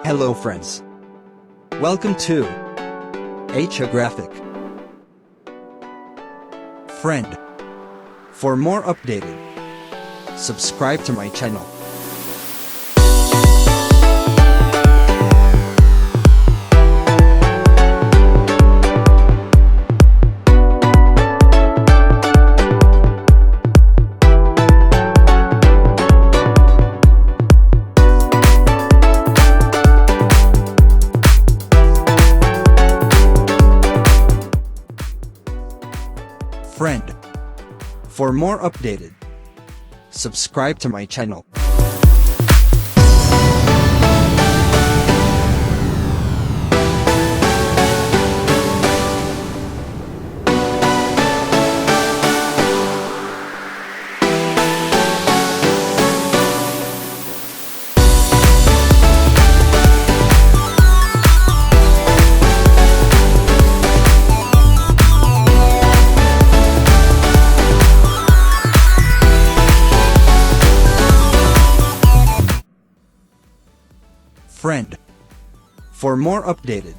Hello friends. Welcome to Graphic. Friend. For more updated, subscribe to my channel. Friend. For more updated, subscribe to my channel. Friend. For more updated,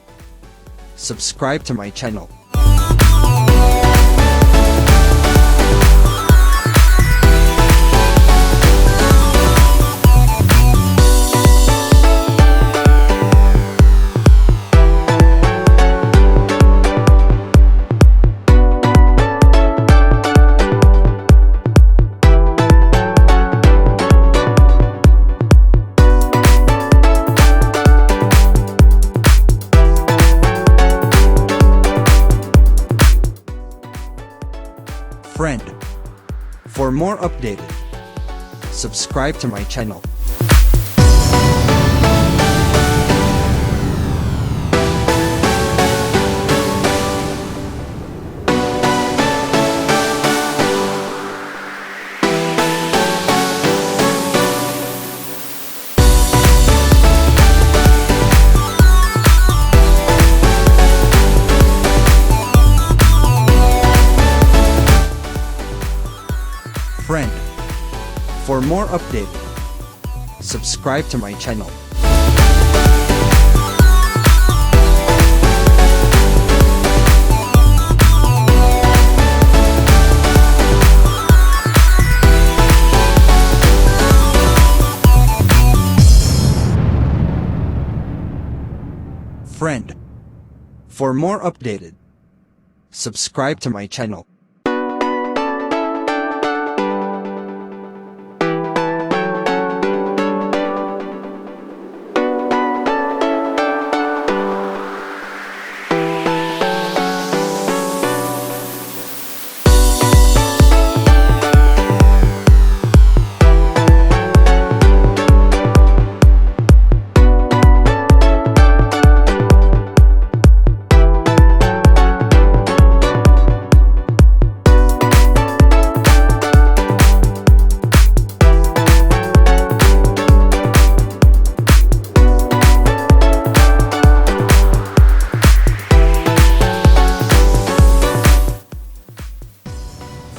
subscribe to my channel. Friend. For more updated, subscribe to my channel. Friend. For more updated, subscribe to my channel. Friend. For more updated, subscribe to my channel.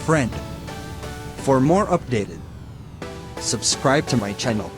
Friend. For more updated, subscribe to my channel.